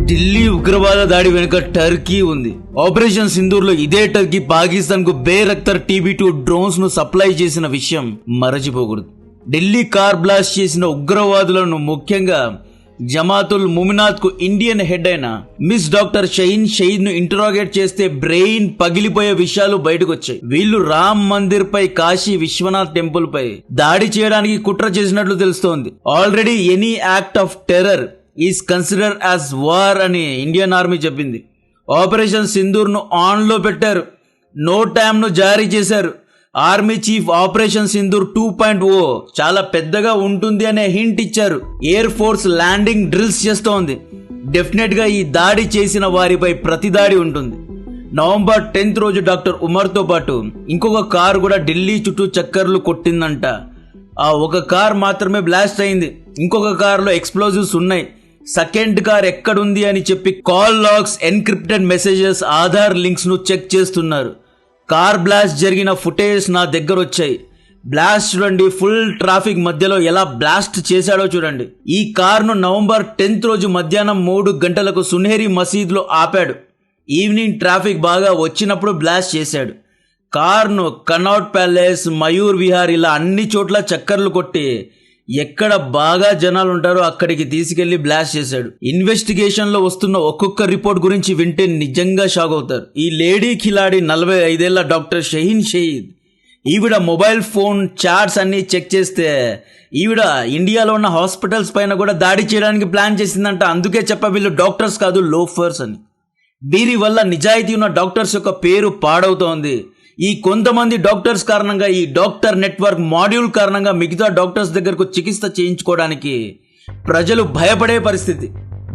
ఢిల్లీ ఉగ్రవాద దాడి వెనుక టర్కీ ఉంది. ఆపరేషన్ సింధూర్ లో ఇదే టర్కీ పాకిస్తాన్ కు బేరఖ్తర్ TB2 డ్రోన్స్ ను సప్లై చేసిన విషయం మరచిపోకూడదు. ఢిల్లీ కార్ బ్లాస్ట్ చేసిన ఉగ్రవాదులను, ముఖ్యంగా జమాతుల్ ముమినాత్ కు ఇండియన్ హెడ్ అయిన మిస్ డాక్టర్ షహీన్ షహీద్ ను ఇంటరాగేట్ చేస్తే బ్రెయిన్ పగిలిపోయే విషయాలు బయటకు వచ్చాయి. వీళ్ళు రామ్ మందిర్ పై, కాశీ విశ్వనాథ్ టెంపుల్ పై దాడి చేయడానికి కుట్ర చేసినట్లు తెలుస్తోంది. Already any act of terror is consider as war అని ఇండియన్ ఆర్మీ చెప్పింది. ఆపరేషన్ సింధూర్ ను ఆన్ లో పెట్టారు. నో టైమ్ ను జారీ చేశారు. ఆర్మీ చీఫ్ ఆపరేషన్ సింధూర్ 2.0 చాలా పెద్దగా ఉంటుంది అనే హింట్ ఇచ్చారు. ఎయిర్ ఫోర్స్ ల్యాండింగ్ డ్రిల్స్ చేస్తోంది. డెఫినెట్ గా ఈ దాడి చేసిన వారిపై ప్రతి దాడి ఉంటుంది. నవంబర్ 10th రోజు డాక్టర్ ఉమర్ తో పాటు ఇంకొక కార్ కూడా ఢిల్లీ చుట్టూ చక్కర్లు కొట్టిందంట. ఆ ఒక కార్ మాత్రమే బ్లాస్ట్ అయింది. ఇంకొక కార్ లో ఎక్స్ప్లోజివ్స్ ఉన్నాయి. సెకండ్ కార్ ఎక్కడుంది అని చెప్పి call logs, encrypted messages, Aadhaar links ను చెక్ చేస్తున్నారు. కార్ బ్లాస్ట్ జరిగిన ఫుటేజ్ నా దగ్గర వచ్చాయి. బ్లాస్ట్ చూడండి, ఫుల్ ట్రాఫిక్ మధ్యలో ఎలా బ్లాస్ట్ చేశాడో చూడండి. ఈ కార్ ను నవంబర్ 10th రోజు మధ్యాహ్నం 3 గంటలకు సున్హేరి మసీద్ లో ఆపాడు. ఈవినింగ్ ట్రాఫిక్ బాగా వచ్చినప్పుడు బ్లాస్ట్ చేశాడు. కార్ను కనౌట్ ప్యాలెస్, మయూర్ విహార్ ఇలా అన్ని చోట్ల చక్కర్లు కొట్టి ఎక్కడ బాగా జనాలు ఉంటారో అక్కడికి తీసుకెళ్లి బ్లాస్ట్ చేశాడు. ఇన్వెస్టిగేషన్ లో వస్తున్న ఒక్కొక్క రిపోర్ట్ గురించి వింటే నిజంగా షాక్ అవుతారు. ఈ లేడీ ఖిలాడి 45 ఏళ్ల డాక్టర్ షహీన్ షహీద్, ఈవిడ మొబైల్ ఫోన్ చాట్స్ అన్ని చెక్ చేస్తే ఈవిడ ఇండియాలో ఉన్న హాస్పిటల్స్ పైన కూడా దాడి చేయడానికి ప్లాన్ చేసిందంట. అందుకే చెప్ప వీళ్ళు డాక్టర్స్ కాదు, లోఫర్స్ అని. వీరి వల్ల నిజాయితీ ఉన్న డాక్టర్స్ యొక్క పేరు పాడవుతోంది. ఈ కొంతమంది డాక్టర్స్ కారణంగా, ఈ డాక్టర్ నెట్వర్క్ మాడ్యూల్ కారణంగా మిగతా డాక్టర్స్ దగ్గరకు చికిత్స చేయించుకోవడానికి ప్రజలు భయపడే పరిస్థితి.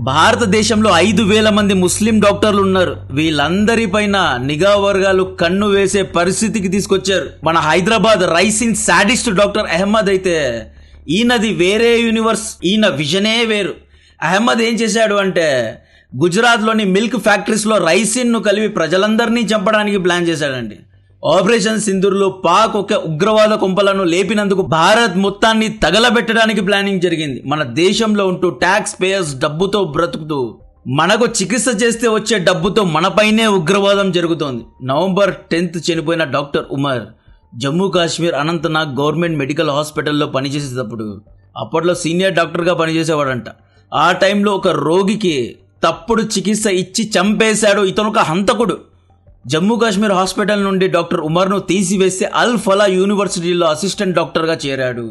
భారతదేశంలో 5,000 మంది ముస్లిం డాక్టర్లు ఉన్నారు. వీళ్ళందరిపైన నిఘా వర్గాలు కన్ను వేసే పరిస్థితికి తీసుకొచ్చారు. మన Hyderabad rising sadist doctor Ahmed అయితే ఈయనది వేరే యూనివర్స్. ఈయన విజనే వేరు. అహ్మద్ ఏం చేశాడు అంటే గుజరాత్లోని మిల్క్ ఫ్యాక్టరీస్ లో రైసిన్ ను కలిపి ప్రజలందరినీ చంపడానికి ప్లాన్ చేశాడండి. ఆపరేషన్ సింధూర్లో పాక్ ఒక ఉగ్రవాద కుంపలను లేపినందుకు భారత్ మొత్తాన్ని తగలబెట్టడానికి ప్లానింగ్ జరిగింది. మన దేశంలో ఉంటూ ట్యాక్స్ పేయర్స్ డబ్బుతో బ్రతుకుతూ మనకు చికిత్స చేస్తే వచ్చే డబ్బుతో మనపైనే ఉగ్రవాదం జరుగుతోంది. నవంబర్ 10th చనిపోయిన doctor Umar Jammu Kashmir Anantnag government medical హాస్పిటల్లో పనిచేసేటప్పుడు అప్పట్లో సీనియర్ డాక్టర్గా పనిచేసేవాడంట. ఆ టైంలో ఒక రోగికి తప్పుడు చికిత్స ఇచ్చి చంపేశాడు. ఇతను ఒక హంతకుడు. జమ్మూ కాశ్మీర్ హాస్పిటల్ నుండి డాక్టర్ ఉమర్ను తీసివేస్తే అల్ ఫలా యూనివర్సిటీలో అసిస్టెంట్ డాక్టర్గా చేరాడు.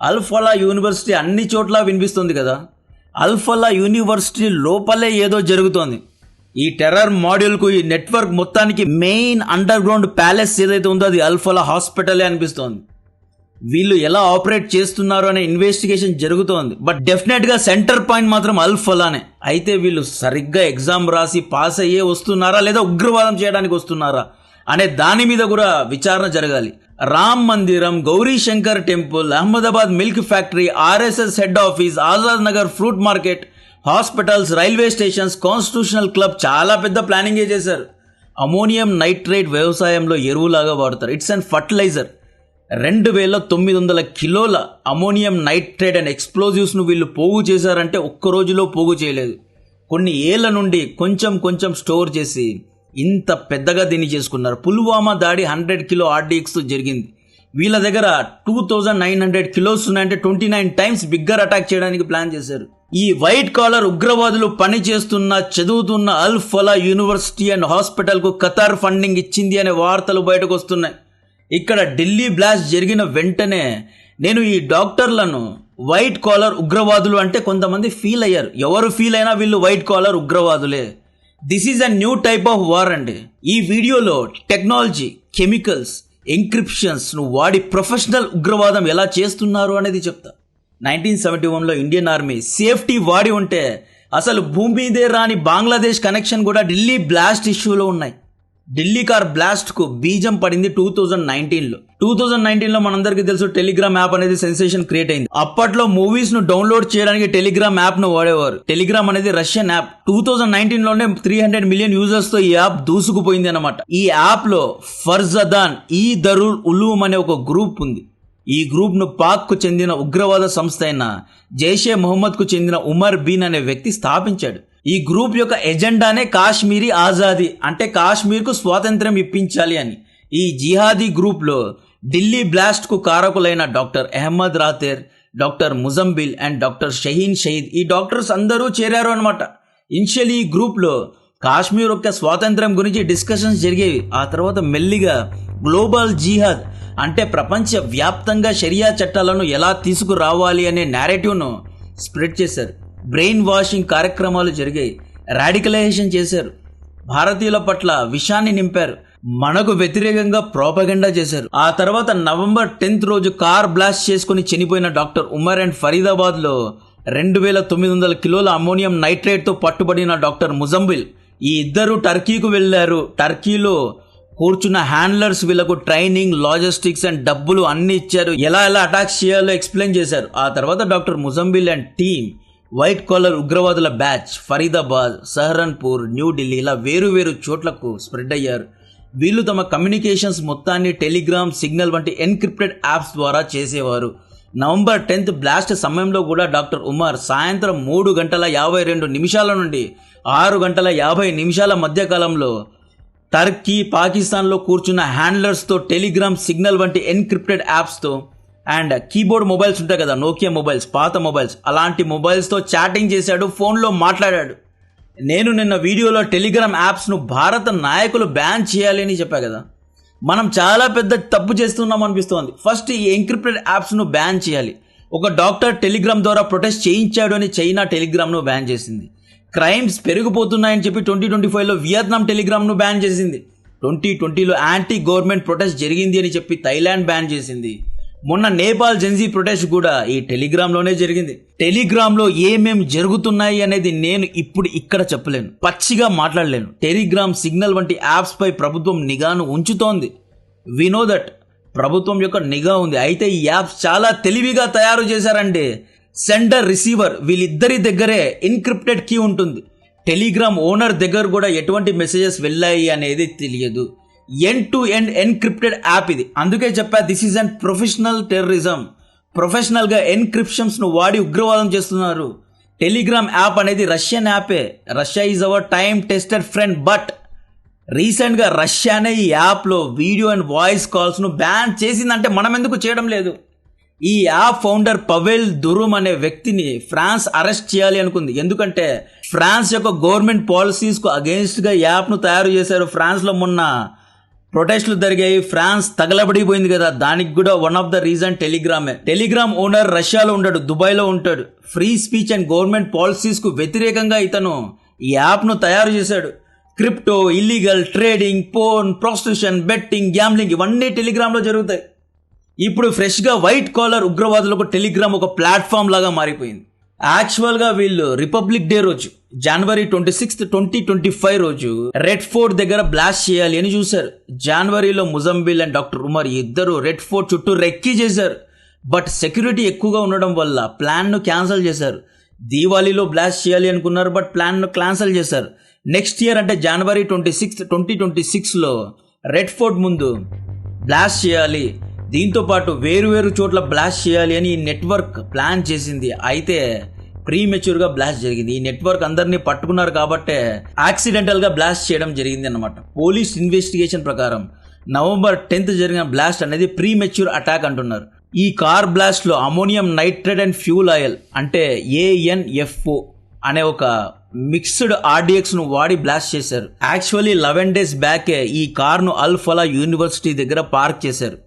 అల్ ఫలా యూనివర్సిటీ అన్ని చోట్ల వినిపిస్తుంది కదా. అల్ ఫలా యూనివర్సిటీ లోపలే ఏదో జరుగుతోంది. ఈ టెర్రర్ మాడ్యూల్కు, ఈ నెట్వర్క్ మొత్తానికి మెయిన్ అండర్ గ్రౌండ్ ప్యాలెస్ ఏదైతే ఉందో అది అల్ ఫలా హాస్పిటలే అనిపిస్తోంది. వీళ్ళు ఎలా ఆపరేట్ చేస్తున్నారు అనే ఇన్వెస్టిగేషన్ జరుగుతోంది. బట్ డెఫినెట్ గా సెంటర్ పాయింట్ మాత్రం అల్ ఫలానే. అయితే వీళ్ళు సరిగ్గా ఎగ్జామ్ రాసి పాస్ అయ్యే వస్తున్నారా లేదా ఉగ్రవాదం చేయడానికి వస్తున్నారా అనే దాని మీద కూడా విచారణ జరగాలి. రామ్ మందిరం, Gauri Shankar temple, Ahmedabad milk factory, RSS head office, Azad Nagar fruit market, hospitals, railway stations, constitutional club చాలా పెద్ద ప్లానింగే చేశారు. అమోనియం నైట్రేట్ వ్యవసాయంలో ఎరువులాగా వాడతారు. It's and fertiliser. 2,900 కిలోల అమోనియం నైట్రేట్ అండ్ ఎక్స్ప్లోజివ్స్ ను వీళ్ళు పోగు చేశారంటే ఒక్క రోజులో పోగు చేయలేదు. కొన్ని ఏళ్ల నుండి కొంచెం కొంచెం స్టోర్ చేసి ఇంత పెద్దగా దీన్ని చేసుకున్నారు. పుల్వామా దాడి 100 కిలో RDX తో జరిగింది. వీళ్ళ దగ్గర 2,900 కిలోస్ ఉన్నాయంటే 29 టైమ్స్ బిగ్గర్ అటాక్ చేయడానికి ప్లాన్ చేశారు. ఈ వైట్ కాలర్ ఉగ్రవాదులు పని చేస్తున్న, చదువుతున్న అల్ ఫలా యూనివర్సిటీ అండ్ హాస్పిటల్ కు ఖతార్ ఫండింగ్ ఇచ్చింది అనే వార్తలు బయటకు వస్తున్నాయి. ఇక్కడ ఢిల్లీ బ్లాస్ట్ జరిగిన వెంటనే నేను ఈ డాక్టర్లను వైట్ కాలర్ ఉగ్రవాదులు అంటే కొంతమంది ఫీల్ అయ్యారు. ఎవరు ఫీల్ అయినా వీళ్ళు వైట్ కాలర్ ఉగ్రవాదులే. This is a new type of war అండి. ఈ వీడియోలో టెక్నాలజీ, కెమికల్స్, ఎన్క్రిప్షన్స్ ను వాడి ప్రొఫెషనల్ ఉగ్రవాదం ఎలా చేస్తున్నారు అనేది చెప్తా. 1971లో ఇండియన్ ఆర్మీ సేఫ్టీ వాడి ఉంటే అసలు భూమి మీదే రాని బంగ్లాదేశ్ కనెక్షన్ కూడా ఢిల్లీ బ్లాస్ట్ ఇష్యూలో ఉన్నాయి. ఢిల్లీ కార్ బ్లాస్ట్ కు బీజం పడింది 2019లో. 2019లో మనందరికీ తెలుసు టెలిగ్రామ్ యాప్ అనేది సెన్సేషన్ క్రియేట్ అయింది. అప్పట్లో మూవీస్ ను డౌన్లోడ్ చేయడానికి టెలిగ్రామ్ యాప్ ను వాడేవారు. టెలిగ్రామ్ అనేది రష్యన్ యాప్. 2019లోనే 300 మిలియన్ యూజర్స్ తో ఈ యాప్ దూసుకుపోయింది అన్నమాట. ఈ యాప్ లో ఫర్జదాన్ ఈ దరుల్ ఉలూమ్ అనే ఒక గ్రూప్ ఉంది. ఈ గ్రూప్ ను పాక్ కు చెందిన ఉగ్రవాద సంస్థ అయిన జైషే మొహమ్మద్ కు చెందిన ఉమర్ బీన్ అనే వ్యక్తి స్థాపించాడు. ఈ గ్రూప్ యొక్క ఎజెండానే కాశ్మీరీ ఆజాదీ, అంటే కాశ్మీర్కు స్వాతంత్ర్యం ఇప్పించాలి అని. ఈ జిహాదీ గ్రూప్లో ఢిల్లీ బ్లాస్ట్కు కారకులైన doctor Ahmad Rather, doctor Muzammil and doctor Shaheen Shahid, ఈ డాక్టర్స్ అందరూ చేరారు అనమాట. ఇనిషియల్ ఈ గ్రూప్లో కాశ్మీర్ యొక్క స్వాతంత్ర్యం గురించి డిస్కషన్స్ జరిగేవి. ఆ తర్వాత మెల్లిగా గ్లోబల్ జిహాద్, అంటే ప్రపంచ వ్యాప్తంగా షరియా చట్టాలను ఎలా తీసుకురావాలి అనే నేరేటివ్ను స్ప్రెడ్ చేశారు. బ్రెయిన్ వాషింగ్ కార్యక్రమాలు జరిగాయి, రాడికలైజేషన్ చేశారు, భారతీయుల పట్ల విషాన్ని నింపారు, మనకు వ్యతిరేకంగా ప్రోపగండా చేశారు. ఆ తర్వాత November 10th రోజు కార్ బ్లాస్ట్ చేసుకుని చనిపోయిన డాక్టర్ ఉమర్ అండ్ ఫరీదాబాద్లో 2900 కిలోల అమోనియం నైట్రేట్తో పట్టుబడిన డాక్టర్ ముజంబిల్, ఈ ఇద్దరు టర్కీకు వెళ్లారు. టర్కీలో కూర్చున్న హ్యాండ్లర్స్ వీళ్ళకు ట్రైనింగ్, లాజిస్టిక్స్ అండ్ డబ్బులు అన్ని ఇచ్చారు. ఎలా అటాక్స్ చేయాలో ఎక్స్ప్లెయిన్ చేశారు. ఆ తర్వాత doctor Muzammil and team white collar ఉగ్రవాదుల బ్యాచ్ ఫరీదాబాద్, సహరన్పూర్, న్యూఢిల్లీ ఇలా వేరు చోట్లకు స్ప్రెడ్ అయ్యారు. వీళ్ళు తమ కమ్యూనికేషన్స్ మొత్తాన్ని టెలిగ్రామ్, సిగ్నల్ వంటి ఎన్క్రిప్టెడ్ యాప్స్ ద్వారా చేసేవారు. November 10th బ్లాస్ట్ సమయంలో కూడా డాక్టర్ ఉమర్ సాయంత్రం 3:52 నుండి 6:50 మధ్య కాలంలో టర్కీ, పాకిస్తాన్లో కూర్చున్న హ్యాండ్లర్స్తో టెలిగ్రామ్, సిగ్నల్ వంటి ఎన్క్రిప్టెడ్ యాప్స్తో అండ్ కీబోర్డ్ మొబైల్స్ ఉంటాయి కదా, నోకియా మొబైల్స్, పాత మొబైల్స్, అలాంటి మొబైల్స్తో చాటింగ్ చేశాడు, ఫోన్లో మాట్లాడాడు. నేను నిన్న వీడియోలో టెలిగ్రామ్ యాప్స్ను భారత నాయకులు బ్యాన్ చేయాలి అని చెప్పా కదా. మనం చాలా పెద్ద తప్పు చేస్తున్నాం అనిపిస్తోంది. ఫస్ట్ ఈ ఎన్క్రిప్టెడ్ యాప్స్ను బ్యాన్ చేయాలి. ఒక డాక్టర్ టెలిగ్రామ్ ద్వారా ప్రొటెస్ట్ చేయించాడు అని చైనా టెలిగ్రామ్ను బ్యాన్ చేసింది. క్రైమ్స్ పెరిగిపోతున్నాయని చెప్పి 2025లో వియత్నాం టెలిగ్రామ్ను బ్యాన్ చేసింది. 2020లో యాంటీ గవర్నమెంట్ ప్రొటెస్ట్ జరిగింది అని చెప్పి థైలాండ్ బ్యాన్ చేసింది. మొన్న నేపాల్ జెన్జీ ప్రొటెస్ట్ కూడా ఈ టెలిగ్రామ్లోనే జరిగింది. టెలిగ్రామ్లో ఏమేం జరుగుతున్నాయి అనేది నేను ఇప్పుడు ఇక్కడ చెప్పలేను, పచ్చిగా మాట్లాడలేను. టెలిగ్రామ్, సిగ్నల్ వంటి యాప్స్ పై ప్రభుత్వం నిఘాను ఉంచుతోంది. వి నో దట్ ప్రభుత్వం యొక్క నిఘా ఉంది. అయితే ఈ యాప్స్ చాలా తెలివిగా తయారు చేశారంటే సెండర్, రిసీవర్ వీళ్ళిద్దరి దగ్గరే ఎన్క్రిప్టెడ్ కీ ఉంటుంది. టెలిగ్రామ్ ఓనర్ దగ్గర కూడా ఎటువంటి మెసేజెస్ వెళ్ళాయి అనేది తెలియదు. End to end encrypted app ఇది. అందుకే చెప్పా, this is and professional terrorism. ప్రొఫెషనల్గా ఎన్క్రిప్షన్స్ను వాడి ఉగ్రవాదం చేస్తున్నారు. టెలిగ్రామ్ యాప్ అనేది రష్యన్ యాపే. Russia is our time tested friend. But రీసెంట్గా రష్యానే ఈ యాప్లో వీడియో అండ్ వాయిస్ కాల్స్ను బ్యాన్ చేసిందంటే మనం ఎందుకు చేయడం లేదు? ఈ యాప్ ఫౌండర్ పవెల్ దురుమ్ అనే వ్యక్తిని ఫ్రాన్స్ అరెస్ట్ చేయాలి అనుకుంది. ఎందుకంటే ఫ్రాన్స్ యొక్క గవర్నమెంట్ పాలసీస్కు అగెయిన్స్ట్గా యాప్ను తయారు చేశారు. ఫ్రాన్స్లో మొన్న ప్రొటెస్టులు జరిగాయి, ఫ్రాన్స్ తగలబడిపోయింది కదా, దానికి కూడా వన్ ఆఫ్ ద రీజన్ టెలిగ్రామే. టెలిగ్రామ్ ఓనర్ రష్యాలో ఉంటాడు, దుబాయ్లో ఉంటాడు. ఫ్రీ స్పీచ్ అండ్ గవర్నమెంట్ పాలసీస్కు వ్యతిరేకంగా ఇతను ఈ యాప్ను తయారు చేశాడు. Crypto, illegal trading, porn, prostitution, betting, gambling ఇవన్నీ టెలిగ్రామ్లో జరుగుతాయి. ఇప్పుడు ఫ్రెష్గా వైట్ కాలర్ ఉగ్రవాదులకు టెలిగ్రామ్ ఒక ప్లాట్ఫామ్ లాగా మారిపోయింది. యాక్చువల్గా వీళ్ళు రిపబ్లిక్ డే రోజు January 26th, 2025 రోజు రెడ్ ఫోర్ట్ దగ్గర బ్లాస్ట్ చేయాలి అని చూశారు. జనవరిలో ముజంబిల్ అండ్ డాక్టర్ ఉమర్ ఇద్దరు రెడ్ ఫోర్ట్ చుట్టూ రెక్కీ చేశారు. బట్ సెక్యూరిటీ ఎక్కువగా ఉండడం వల్ల ప్లాన్ను క్యాన్సిల్ చేశారు. దీవాళీలో బ్లాస్ట్ చేయాలి అనుకున్నారు, బట్ ప్లాన్ను క్యాన్సిల్ చేశారు. నెక్స్ట్ ఇయర్ అంటే January 26th, 2026లో రెడ్ ఫోర్ట్ ముందు బ్లాస్ట్ చేయాలి, దీంతో పాటు వేరు చోట్ల బ్లాస్ట్ చేయాలి అని ఈ నెట్వర్క్ ప్లాన్ చేసింది. అయితే ప్రీమెచ్యూర్గా బ్లాస్ట్ జరిగింది. ఈ నెట్వర్క్ అందరినీ పట్టుకున్నారు కాబట్టే యాక్సిడెంటల్గా బ్లాస్ట్ చేయడం జరిగింది అన్నమాట. పోలీస్ ఇన్వెస్టిగేషన్ ప్రకారం November 10th జరిగిన బ్లాస్ట్ అనేది ప్రీమెచ్యూర్ అటాక్ అంటున్నారు. ఈ కార్ బ్లాస్ట్లో ammonium nitrate and fuel oil అంటే ANFO అనే ఒక మిక్స్డ్ RDXను వాడి బ్లాస్ట్ చేశారు. యాక్చువల్లీ 11 days బ్యాకే ఈ కార్ను అల్ ఫలా యూనివర్సిటీ దగ్గర పార్క్ చేశారు.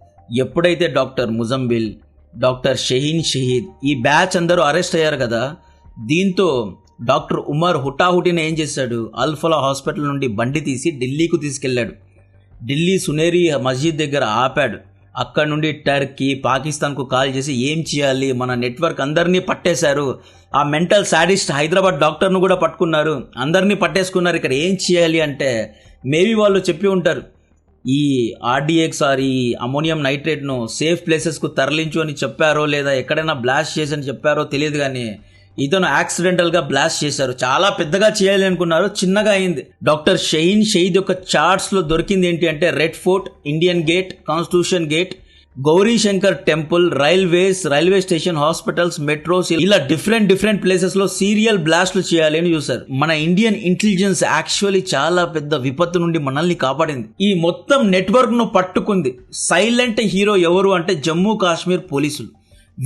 ఎప్పుడైతే డాక్టర్ ముజంబిల్, డాక్టర్ షహీన్ షహీద్ ఈ బ్యాచ్ అందరూ అరెస్ట్ అయ్యారు కదా, దీంతో డాక్టర్ ఉమర్ హుటాహుటిన ఏం చేశాడు, అల్ఫలా హాస్పిటల్ నుండి బండి తీసి ఢిల్లీకు తీసుకెళ్లాడు. ఢిల్లీ సునేరి మస్జిద్ దగ్గర ఆపాడు. అక్కడ నుండి టర్కీ, పాకిస్తాన్కు కాల్ చేసి ఏం చేయాలి, మన నెట్వర్క్ అందరినీ పట్టేశారు, ఆ మెంటల్ సాడిస్ట్ హైదరాబాద్ డాక్టర్ను కూడా పట్టుకున్నారు, అందరినీ పట్టేసుకున్నారు, ఇక్కడ ఏం చేయాలి అంటే మేబీ వాళ్ళు చెప్పి ఉంటారు, ఈ RDX ఈ అమోనియం నైట్రేట్ను సేఫ్ ప్లేసెస్కు తరలించు అని చెప్పారో లేదా ఎక్కడైనా బ్లాస్ట్ చేసి అని చెప్పారో తెలియదు, కానీ ఇతను యాక్సిడెంటల్గా బ్లాస్ట్ చేశారు. చాలా పెద్దగా చేయాలి అనుకున్నారు, చిన్నగా అయింది. డాక్టర్ షహీన్ షహీద్ యొక్క చార్ట్స్లో దొరికింది ఏంటి అంటే red fort, Indian gate, constitution gate, Gauri Shankar temple, railway station, hospitals, metros, ఇలా డిఫరెంట్ ప్లేసెస్ లో సీరియల్ బ్లాస్ట్లు చేయాలి అని చూసారు. మన ఇండియన్ ఇంటెలిజెన్స్ యాక్చువల్లీ చాలా పెద్ద విపత్తు నుండి మనల్ని కాపాడింది. ఈ మొత్తం నెట్వర్క్ ను పట్టుకుంది సైలెంట్ హీరో ఎవరు అంటే జమ్మూ కాశ్మీర్ పోలీసులు.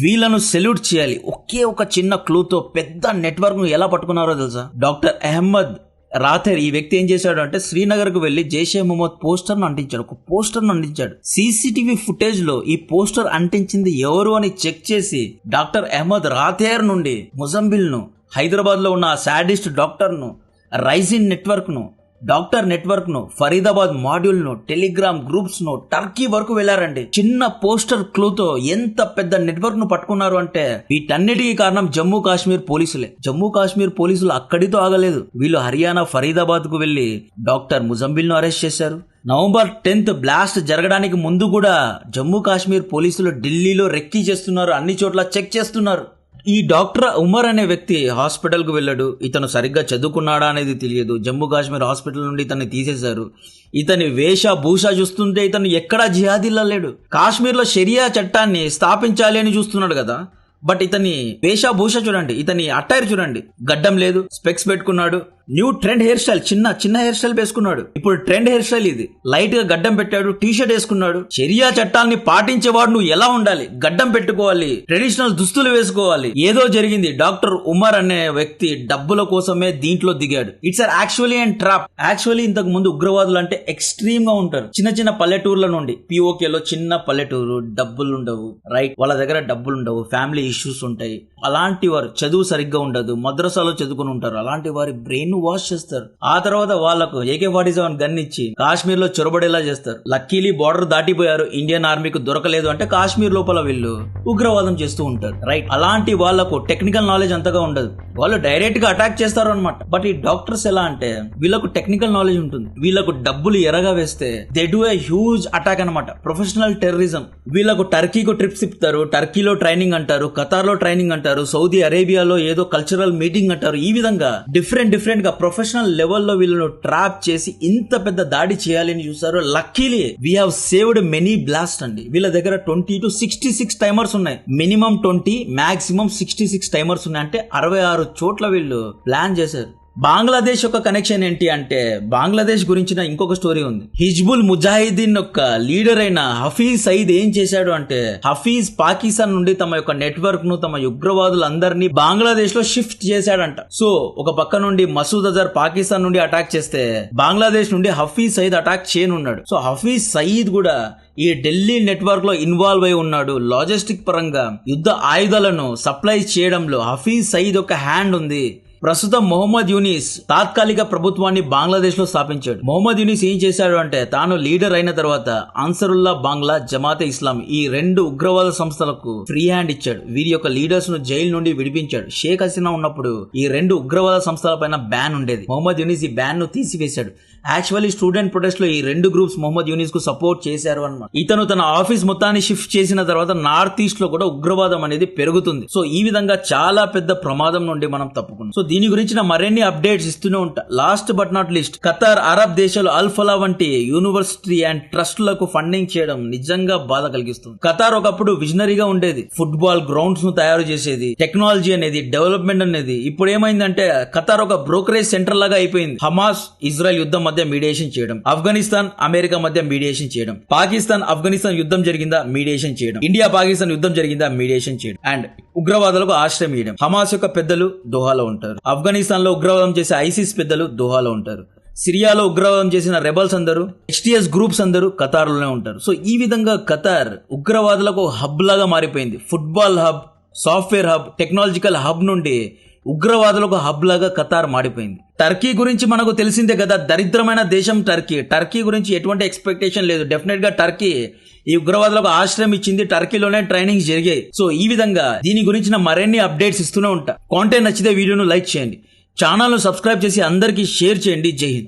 వీళ్ళను సెల్యూట్ చేయాలి. ఒకే ఒక చిన్న క్లూతో పెద్ద నెట్వర్క్ ను ఎలా పట్టుకున్నారో తెలుసా? డాక్టర్ అహ్మద్ రాథేర్ ఈ వ్యక్తి ఏం చేశాడు అంటే శ్రీనగర్ కు వెళ్లి జైషే మొహమ్మద్ పోస్టర్ ను అంటించాడు. ఒక పోస్టర్ ను అంటించాడు. సీసీటీవీ ఫుటేజ్ లో ఈ పోస్టర్ అంటించింది ఎవరు అని చెక్ చేసి డాక్టర్ అహ్మద్ రాథేర్ నుండి ముజంబిల్ ను, హైదరాబాద్ లో ఉన్న సాడిస్ట్ డాక్టర్ ను, రైజిన్ నెట్వర్క్ ను, డాక్టర్ నెట్వర్క్ ను, ఫరీదాబాద్ మాడ్యూల్ ను, టెలిగ్రామ్ గ్రూప్స్ ను, టర్కీ వరకు వెళ్లారండి. చిన్న పోస్టర్ క్లూతో ఎంత పెద్ద నెట్వర్క్ ను పట్టుకున్నారు అంటే వీటన్నిటికీ కారణం జమ్మూ కాశ్మీర్ పోలీసులే. జమ్మూ కాశ్మీర్ పోలీసులు అక్కడితో ఆగలేదు. వీళ్ళు హర్యానా ఫరీదాబాద్ కు వెళ్లి డాక్టర్ ముజంబిల్ ను అరెస్ట్ చేశారు. నవంబర్ 10th బ్లాస్ట్ జరగడానికి ముందు కూడా జమ్మూ కాశ్మీర్ పోలీసులు ఢిల్లీలో రెక్కీ చేస్తున్నారు, అన్ని చోట్ల చెక్ చేస్తున్నారు. ఈ డాక్టర్ ఉమర్ అనే వ్యక్తి హాస్పిటల్ కు వెళ్ళాడు. ఇతను సరిగ్గా చదువుకున్నాడా అనేది తెలియదు. జమ్మూ కాశ్మీర్ హాస్పిటల్ నుండి ఇతన్ని తీసేశారు. ఇతని వేషభూష చూస్తుంటే ఇతను ఎక్కడా జిహాదీలా లేడు. కాశ్మీర్ లో షరియా చట్టాన్ని స్థాపించాలి అని చూస్తున్నాడు కదా, బట్ ఇతని వేషభూష చూడండి, ఇతని అటైర్ చూడండి. గడ్డం లేదు, స్పెక్స్ పెట్టుకున్నాడు, న్యూ ట్రెండ్ హెయిర్ స్టైల్, చిన్న హెయిర్ స్టైల్ వేసుకున్నాడు. ఇప్పుడు ట్రెండ్ హెయిర్ స్టైల్ ఇది. లైట్ గా గడ్డం పెట్టాడు, టీ షర్ట్ వేసుకున్నాడు. షరియా చట్టాన్ని పాటించేవాడు నువ్వు ఎలా ఉండాలి? గడ్డం పెట్టుకోవాలి, ట్రెడిషనల్ దుస్తులు వేసుకోవాలి. ఏదో జరిగింది. డాక్టర్ ఉమర్ అనే వ్యక్తి డబ్బుల కోసమే దీంట్లో దిగాడు. It's actually and trap. Actually ఇంతకు ముందు ఉగ్రవాదులు అంటే ఎక్స్ట్రీమ్ గా ఉంటారు. చిన్న పిల్లటూర్ల నుండి, పిఓకేలో చిన్న పల్లెటూరు, డబ్బులు ఉండవు, రైట్, వాళ్ళ దగ్గర డబ్బులు ఉండవు, ఫ్యామిలీ ఇష్యూస్ ఉంటాయి. అలాంటి వారు చదువు సరిగ్గా ఉండదు, మద్రసాలో చదువుకుని ఉంటారు. అలాంటి వారి బ్రెయిన్ వాష్ చేస్తారు. ఆ తర్వాత వాళ్లకు AK-47 గన్ ఇచ్చి కాశ్మీర్ లో చొరబడేలా చేస్తారు. లక్కీలీ బార్డర్ దాటిపోయారు, ఇండియన్ ఆర్మీకి దొరకలేదు అంటే కాశ్మీర్ లోపల వీళ్ళు ఉగ్రవాదం చేస్తూ ఉంటారు, రైట్. అలాంటి వాళ్లకు టెక్నికల్ నాలెడ్జ్ అంతగా ఉండదు, వాళ్ళు డైరెక్ట్ గా అటాక్ చేస్తారు అనమాట. బట్ ఈ డాక్టర్స్ ఎలా అంటే వీళ్ళకు టెక్నికల్ నాలెడ్జ్ ఉంటుంది. వీళ్ళకు డబ్బులు ఎరగా వేస్తే they do a huge attack అనమాట. Professional terrorism. వీళ్ళకు టర్కీకు ట్రిప్స్ ఇస్తారు, టర్కీలో ట్రైనింగ్ అంటారు, ఖతార్ లో ట్రైనింగ్ అంటారు, సౌదీ అరేబియాలో ఏదో కల్చరల్ మీటింగ్ అంటారు. ఈ విధంగా డిఫరెంట్ గా ప్రొఫెషనల్ లెవెల్లో వీళ్ళను ట్రాప్ చేసి ఇంత పెద్ద దాడి చేయాలని చూసారు. Luckily we have saved many blast అండి. వీళ్ళ దగ్గర 20 to 66 టైమర్స్ ఉన్నాయి. మినిమం 20, మాక్సిమం 66 టైమర్స్ ఉన్నాయి. అంటే 66 చోట్ల వీళ్ళు ప్లాన్ చేశారు. బంగ్లాదేశ్ యొక్క కనెక్షన్ ఏంటి అంటే బంగ్లాదేశ్ గురించిన ఇంకొక స్టోరీ ఉంది. హిజ్బుల్ ముజాహిదీన్ యొక్క లీడర్ అయిన హఫీజ్ సయీద్ ఏం చేశాడు అంటే హఫీజ్ పాకిస్తాన్ నుండి తమ యొక్క నెట్వర్క్ ను, తమ ఉగ్రవాదులందరినీ బంగ్లాదేశ్ లో షిఫ్ట్ చేశాడంట. సో ఒక పక్క నుండి మసూద్ అజర్ పాకిస్తాన్ నుండి అటాక్ చేస్తే బంగ్లాదేశ్ నుండి హఫీజ్ సయీద్ అటాక్ చేయనున్నాడు. సో హఫీజ్ సయీద్ కూడా ఈ ఢిల్లీ నెట్వర్క్ లో ఇన్వాల్వ్ అయి ఉన్నాడు. లాజిస్టిక్ పరంగా యుద్ధ ఆయుధాలను సప్లై చేయడంలో హఫీజ్ సయీద్ యొక్క హ్యాండ్ ఉంది. ప్రస్తుతం మొహమ్మద్ యూనిస్ తాత్కాలిక ప్రభుత్వాన్ని బంగ్లాదేశ్ లో స్థాపించాడు. మొహమ్మద్ యూనిస్ ఏం చేశాడు అంటే తాను లీడర్ అయిన తర్వాత అన్సరుల్లా బంగ్లా, జమాతే ఇస్లాం ఈ 2 ఉగ్రవాద సంస్థలకు ఫ్రీ హ్యాండ్ ఇచ్చాడు. వీరి యొక్క లీడర్స్ ను జైలు నుండి విడిపించాడు. షేక్ హసీనా ఉన్నప్పుడు ఈ 2 ఉగ్రవాద సంస్థల పైన బ్యాన్ ఉండేది. మొహమ్మద్ యూనిస్ ఈ బ్యాన్ ను తీసివేశాడు. యాక్చువల్లీ స్టూడెంట్ ప్రొటెస్ట్ లో ఈ 2 గ్రూప్స్ మొహమ్మద్ యూనిస్ కు సపోర్ట్ చేశారు అన్నమాట. ఇతను తన ఆఫీస్ మొత్తాన్ని షిఫ్ట్ చేసిన తర్వాత నార్త్ ఈస్ట్ లో కూడా ఉగ్రవాదం అనేది పెరుగుతుంది. సో ఈ విధంగా చాలా పెద్ద ప్రమాదం నుండి మనం తప్పుకున్నాం. సో దీని గురించిన మరిన్ని అప్డేట్స్ ఇస్తూనే ఉంటా. Last but not least, Qatar, Arab దేశాలు అల్ ఫలా వంటి యూనివర్సిటీ అండ్ ట్రస్టులకు ఫండింగ్ చేయడం నిజంగా బాధ కలిగిస్తుంది. ఖతార్ ఒకప్పుడు విజనరీగా ఉండేది. ఫుట్బాల్ గ్రౌండ్స్ ను తయారు చేసేది, టెక్నాలజీ అనేది, డెవలప్మెంట్ అనేది. ఇప్పుడు ఏమైందంటే ఖతార్ ఒక బ్రోకరేజ్ సెంటర్ లాగా అయిపోయింది. హమాస్, ఇజ్రాయెల్ యుద్ధం మధ్య మీడియేషన్ చేయడం, ఆఫ్ఘనిస్తాన్, అమెరికా మధ్య మీడియేషన్ చేయడం, పాకిస్తాన్, ఆఫ్ఘనిస్తాన్ యుద్ధం జరిగిందా, మీడియేషన్ చేయడం, ఇండియా పాకిస్తాన్ యుద్ధం జరిగిందా, మీడియేషన్ చేయడం, అండ్ ఉగ్రవాదులకు ఆశ్రయం ఇవ్వడం. హమాస్ యొక్క పెద్దలు దోహాలో ఉంటారు. ఆఫ్ఘనిస్తాన్ లో ఉగ్రవాదం చేసే ఐసిస్ పెద్దలు దోహాలో ఉంటారు. సిరియాలో ఉగ్రవాదం చేసిన రెబల్స్ అందరూ, HTS గ్రూప్స్ అందరూ ఖతార్ లోనే ఉంటారు. సో ఈ విధంగా ఖతార్ ఉగ్రవాదులకు హబ్ లాగా మారిపోయింది. Football hub, software hub, technological hub నుండి ఉగ్రవాదులకు హబ్ లాగా ఖతార్ మాడిపోయింది. టర్కీ గురించి మనకు తెలిసిందే కదా, దరిద్రమైన దేశం టర్కీ. టర్కీ గురించి ఎటువంటి ఎక్స్పెక్టేషన్ లేదు. డెఫినెట్ గా టర్కీ ఈ ఉగ్రవాదులకు ఆశ్రయం ఇచ్చింది. టర్కీలోనే ట్రైనింగ్స్ జరిగాయి. సో ఈ విధంగా దీని గురించిన మరిన్ని అప్డేట్స్ ఇస్తూనే ఉంటా. కాంటెంట్ నచ్చితే వీడియోను లైక్ చేయండి, ఛానల్ ను సబ్స్క్రైబ్ చేసి అందరికీ షేర్ చేయండి. జై హింద్.